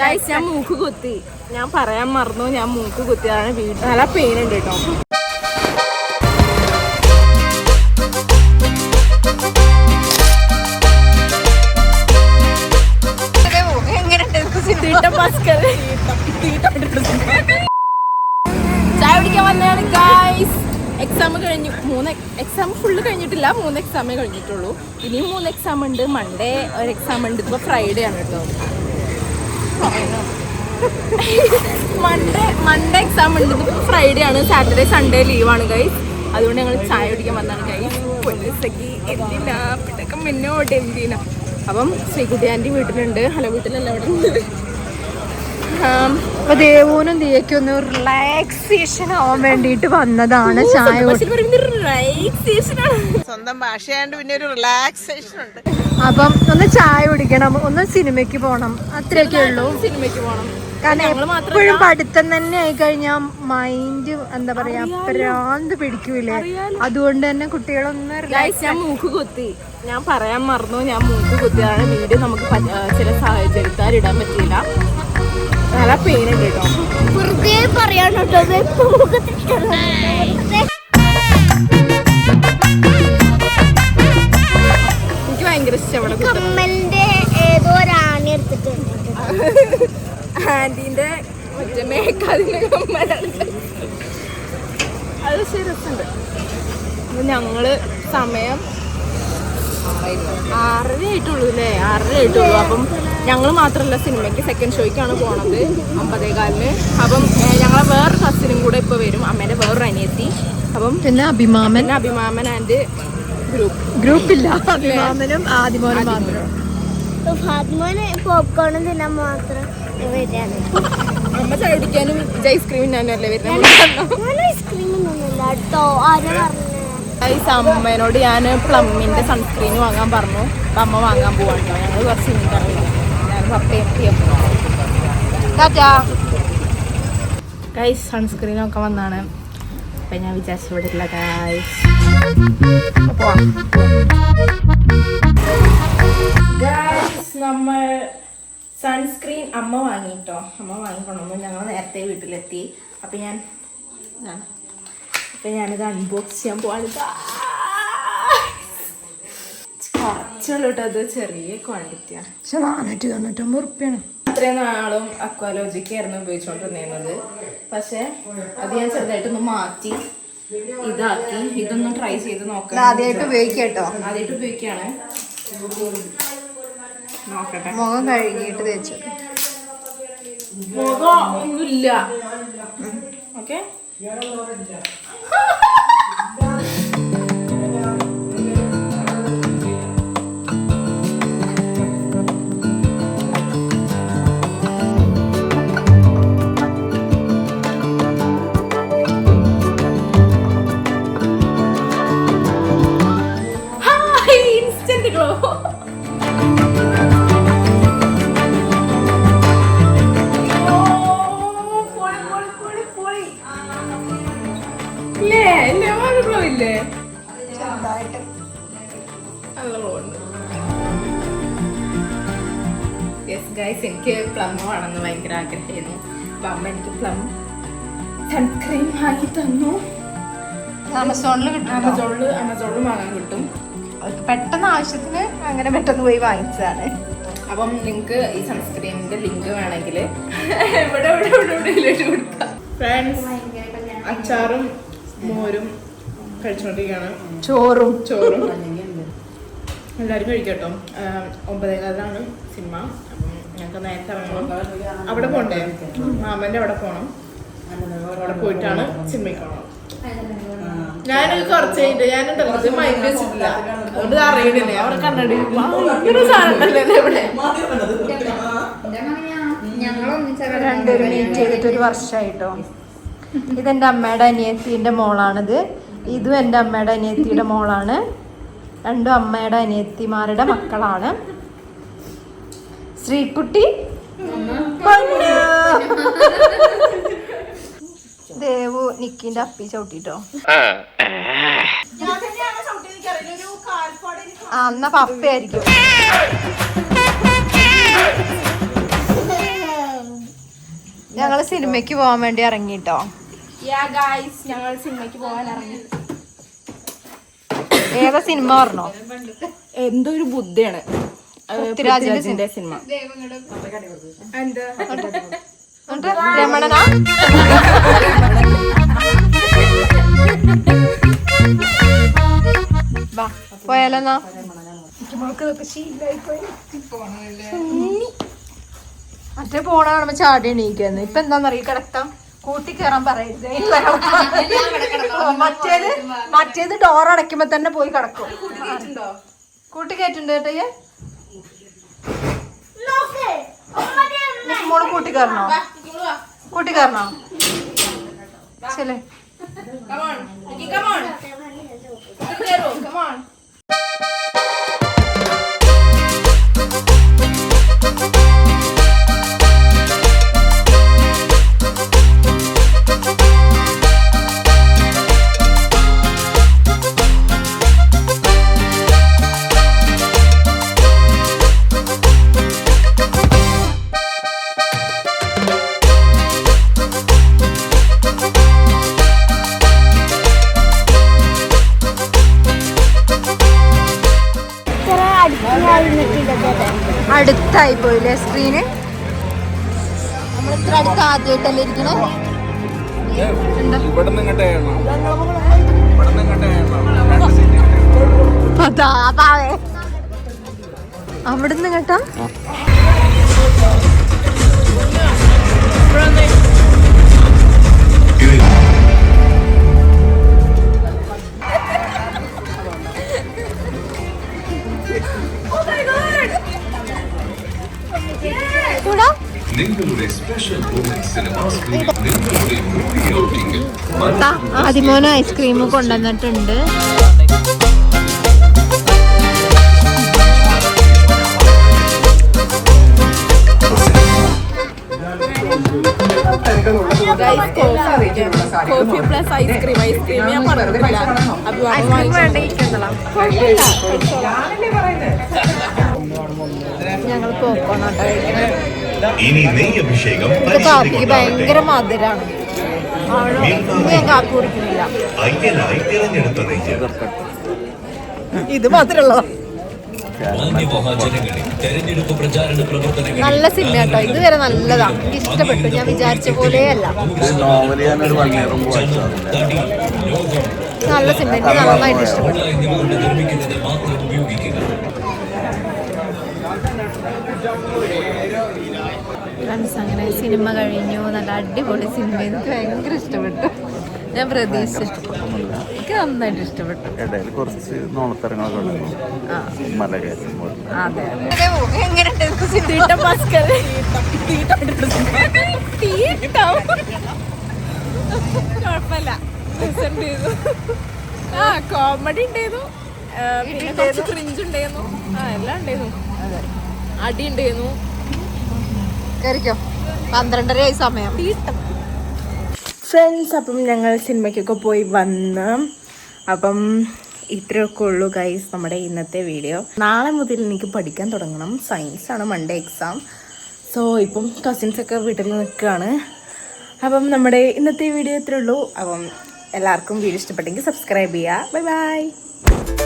Guys ഞാൻ മൂക്ക് കുത്തി. ഞാൻ പറയാൻ മറന്നു, ഞാൻ മൂക്ക് കുത്തിയതാണ്. വീട്ടിൽ നല്ല പെയിൻ ഉണ്ട് കേട്ടോ. ചായ കുടിക്കാൻ വന്നതാണ് ഗൈസ്. എക്സാം കഴിഞ്ഞു. 3 എക്സാം ഫുള്ള് കഴിഞ്ഞിട്ടില്ല, 3 എക്സാമേ കഴിഞ്ഞിട്ടുള്ളൂ. ഇനിയും 3 എക്സാം ഉണ്ട്. മൺഡേ ഒരു എക്സാം ഉണ്ട്. ഇപ്പോൾ ഫ്രൈഡേ ആണ് കേട്ടോ. മൺഡേ എക്സാം ഉണ്ട്. ഇപ്പോൾ ഫ്രൈഡേ ആണ്. സാറ്റർഡേ സൺഡേ ലീവാണ് ഗൈസ്. അതുകൊണ്ട് ഞങ്ങൾ ചായ കുടിക്കാൻ വന്നതാണ് ഗൈസ്. പൊന്നിസഖി എന്തിനാ പിടക്കം മുന്നോട്ട് എന്തിനാ. അപ്പം ശ്രീകുട്ടി ആൻറ്റി വീട്ടിലുണ്ട്. ഹലോ, വീട്ടിലല്ല, അവിടെ ഉണ്ട്. അപ്പൊ ദേവൂനും ദിയയ്ക്കും ഒന്ന് റിലാക്സേഷൻ ആവാൻ വേണ്ടിട്ട് വന്നതാണ്. ചായ സ്വന്തം ഭാഷയാണ്ട് പിന്നെ ഒരു റിലാക്സേഷൻ ഉണ്ട്. അപ്പം ഒന്ന് ചായ കുടിക്കണം, ഒന്ന് സിനിമയ്ക്ക് പോണം, അത്രയൊക്കെ ഉള്ളൂ. സിനിമയ്ക്ക് പോകണം. കാരണം എപ്പോഴും പഠിത്തം തന്നെ ആയി കഴിഞ്ഞാൽ മൈൻഡ് എന്താ പറയാ ഭ്രാന്ത് പിടിക്കൂലേ. അതുകൊണ്ട് തന്നെ കുട്ടികളൊന്ന് ഞാൻ മൂക്ക് കുത്തി. ഞാൻ പറയാൻ മറന്നു, ഞാൻ മൂക്ക് കുത്തിയാണ്. വീഡിയോ നമുക്ക് ചില സാഹചര്യത്താൽ ഇടാൻ പറ്റിയില്ല. നല്ല പെയിൻ ഉണ്ട് കേട്ടോ. വെറുതെ പറയാൻ കേട്ടോ. എനിക്ക് ഭയങ്കര ഇഷ്ടം ഇവിടെ കമ്മലിന്റെ ഏതോ ഒരാണി എടുത്തിട്ടുണ്ട്. ആന്റീന്റെ മറ്റേ മേക്കാതിന്റെ കമ്മലാണ്. അത് ശരി രസമുണ്ട്. അപ്പൊ ഞങ്ങള് സമയം 6:30 ആയിട്ടുള്ളൂ അല്ലേ? 6:30 ആയിട്ടുള്ളൂ. അപ്പം ഞങ്ങൾ മാത്രമല്ല, സിനിമയ്ക്ക് സെക്കൻഡ് ഷോയ്ക്കാണ് പോണത് 9:15. അപ്പം ഞങ്ങളെ വേറൊരു കസിനും കൂടെ ഇപ്പൊ വരും, അമ്മേന്റെ വേറൊരു അനിയത്തി. അപ്പം പിന്നെ അഭിമാമൻ ആൻഡ് ഗ്രൂപ്പില്ല. അഭിമാമനും ആദിമോനും മാത്രം. ഫാത്തിമോന് പോപ്കോണും തിന്നാൻ മാത്രം വരികയാണ്. അമ്മ ചായ കുടിക്കാനും ഐസ്ക്രീമും ഞാനും അല്ലേ വരുന്നത്. ഞാൻ ഐസ്ക്രീം ഒന്നുമില്ല കേട്ടോ. ആരും പറഞ്ഞു. അമ്മേനോട് ഞാൻ പ്ലമ്മിന്റെ സൺസ്ക്രീൻ വാങ്ങാൻ പറഞ്ഞു. അപ്പം അമ്മ വാങ്ങാൻ പോവാണ് കേട്ടോ. ഞങ്ങൾ കുറച്ച് ഇനിക്കാണ്. ഞാൻ പപ്പയും ഗൈസ് സൺസ്ക്രീനൊക്കെ വന്നാണ്. അപ്പം ഞാൻ വിചാരിച്ചു വിടില്ല ഗൈസ്. നമ്മൾ സൺസ്ക്രീൻ അമ്മ വാങ്ങിട്ടോ. അമ്മ വാങ്ങിക്കൊണ്ടു. ഞങ്ങൾ നേരത്തെ വീട്ടിലെത്തി. അപ്പം ഞാനിത് അൺബോക്സ് ചെയ്യാൻ പോവാണ്. കുറച്ചുള്ളൂ കേട്ടോ. അത് ചെറിയ ക്വാണ്ടിറ്റിയാണ്. 499 റുപ്യാണ്. അത്രയും നാളും അക്വാലോജിക്കായിരുന്നു ഉപയോഗിച്ചുകൊണ്ടിരുന്നത്. പക്ഷെ അത് ഞാൻ ചെറുതായിട്ടൊന്ന് മാറ്റി ഇതാക്കി. ഇതൊന്നും ട്രൈ ചെയ്ത് നോക്കാം. ആദ്യമായിട്ട് ഉപയോഗിക്കട്ടോ. ആദ്യമായിട്ട് ഉപയോഗിക്കുകയാണ്. നോക്കട്ടെ. മുഖം കഴുകിയിട്ട് തേച്ചു. മുഖം ഒന്നുമില്ല. ഓക്കെ. Instant glow. എനിക്ക് പ്ലം വേണമെന്ന് ഭയങ്കര ആഗ്രഹമായിരുന്നു. അപ്പം അമ്മ എനിക്ക് പ്ലം സൺസ്ക്രീൻ വാങ്ങി തന്നു. ആമസോണിൽ വാങ്ങാൻ കിട്ടും. പെട്ടെന്ന് ആവശ്യത്തിന് അങ്ങനെ പെട്ടെന്ന് പോയി വാങ്ങിച്ചതാണ്. അപ്പം നിങ്ങൾക്ക് ഈ സൺസ്ക്രീനിന്റെ ലിങ്ക് വേണമെങ്കിൽ ഇവിടെ കൊടുക്കാം. ഫ്രണ്ട്സ്, അച്ചാറും മോരും കഴിച്ചുകൊണ്ടിരിക്കുകയാണ്. ചോറും എല്ലാവരും കഴിക്കട്ടോ. 9:15 സിനിമ. അപ്പം ഞങ്ങൾക്ക് നേരത്തെ ഇറങ്ങണം. അവിടെ പോകണ്ടേ? മാമൻ്റെ അവിടെ പോകണം. അവിടെ പോയിട്ടാണ് സിനിമയ്ക്ക് പോകണം. ഞാനത് കുറച്ച് കഴിഞ്ഞിട്ട് ഞാനുണ്ടല്ലോ ഇത് മൈൻഡ് വെച്ചിട്ടില്ല. അതുകൊണ്ട് അറിയണില്ലേ അവിടെ കണ്ണടി ഇങ്ങനെ സാധനം ഉണ്ടല്ലോ ഇവിടെ. രണ്ടുപേരും മീറ്റ് ചെയ്തിട്ട് 1 വർഷമായിട്ടോ. ഇതെൻ്റെ അമ്മയുടെ അനിയത്തിൻ്റെ മോളാണിത്. ഇതും എൻ്റെ അമ്മയുടെ അനിയത്തിയുടെ മോളാണ്. രണ്ടും അമ്മയുടെ അനിയത്തിമാരുടെ മക്കളാണ്. ശ്രീകുട്ടി, ദേവു നിക്കിന്റെ അപ്പി ചവിട്ടിട്ടോ. എന്നാ പപ്പയായിരിക്കും. ഞങ്ങള് സിനിമയ്ക്ക് പോകാൻ വേണ്ടി ഇറങ്ങിട്ടോ. ഞങ്ങൾ സിനിമയ്ക്ക് പോകാൻ ഇറങ്ങി. ഏതാ സിനിമ പറഞ്ഞോ? എന്തോ ഒരു ബുദ്ധിയാണ് പൃഥ്വിരാജിന്റെ സിനിമ. രമണനാ? വാ പോയാലെന്നാ. മറ്റേ പോണ കാണുമ്പോ ചാടി എണീക്കുന്നു. ഇപ്പൊ എന്താന്നറിയ കിടക്കാം കൂട്ടി കയറാൻ പറയരുത്. മറ്റേത് ഡോർ അടയ്ക്കുമ്പോ തന്നെ പോയി കിടക്കും. കൂട്ടി കയറ്റുണ്ട് കേട്ടോ. മോള് കൂട്ടി കയറണോ? കൂട്ടി കയറണോ? ശരി. അടുത്തായി പോയില്ലേ സ്ക്രീന്? നമ്മൾ ഇത്ര അടുത്ത് ആദ്യമായിട്ടല്ലേ ഇരിക്കണേ? അവിടുന്ന് കേട്ടോ. ആദ്യമോന് ഐസ്ക്രീം കൊണ്ടുവന്നിട്ടുണ്ട്. Coffee plus ice cream. ഐസ്ക്രീം ഞാൻ പറഞ്ഞിട്ടില്ല. ഞങ്ങൾ പോക്കോണോട്ടോ കഴിക്കുന്നത്. ഇനി നെയ്യഭിഷേകം കാപ്പിക്ക് ഭയങ്കര മധുരാണ്. ഞാൻ കാപ്പി കുടിക്കുന്നില്ല. അയ്യനായി തിരഞ്ഞെടുത്ത നെയ്യ് ഇത് മാത്രമുള്ളതാ. നല്ല സിനിമ കേട്ടോ. ഇതുവരെ നല്ലതാ. എനിക്ക് ഇഷ്ടപ്പെട്ടു. ഞാൻ വിചാരിച്ച പോലെയല്ല. നല്ല സിനിമ. എനിക്ക് നന്നായിട്ട് ഇഷ്ടപ്പെട്ടു. ഫ്രണ്ട്സ്, അങ്ങനെ സിനിമ കഴിഞ്ഞു. നല്ല അടിപൊളി സിനിമ. എനിക്ക് ഭയങ്കര ഇഷ്ടപ്പെട്ടു. ഞാൻ പ്രതീക്ഷിച്ചു. എനിക്ക് നന്നായിട്ട് ഇഷ്ടപ്പെട്ടു. ഇടയിൽ കുറച്ച് നോണത്തരങ്ങളൊക്കെ അതെ. കുഴപ്പമില്ല. കോമഡി ഉണ്ടായിരുന്നു, പിന്നെ കുറച്ച് ക്രിഞ്ച് ഉണ്ടായിരുന്നു. എല്ലാം ഉണ്ടായിരുന്നു. അടി ഉണ്ടായിരുന്നു. കയറിക്കോ. 12:30 സമയം. ഫ്രണ്ട്സ്, അപ്പം ഞങ്ങൾ സിനിമയ്ക്കൊക്കെ പോയി വന്ന്. അപ്പം ഇത്രയൊക്കെ ഉള്ളൂ ഗൈസ് നമ്മുടെ ഇന്നത്തെ വീഡിയോ. നാളെ മുതൽ എനിക്ക് പഠിക്കാൻ തുടങ്ങണം. സയൻസാണ് മൺഡേ എക്സാം. സോ ഇപ്പം കസിൻസൊക്കെ വീട്ടിൽ നിൽക്കുകയാണ്. അപ്പം നമ്മുടെ ഇന്നത്തെ വീഡിയോ ഇത്രയേ ഉള്ളൂ. അപ്പം എല്ലാവർക്കും വീഡിയോ ഇഷ്ടപ്പെട്ടെങ്കിൽ സബ്സ്ക്രൈബ് ചെയ്യുക. Bye bye.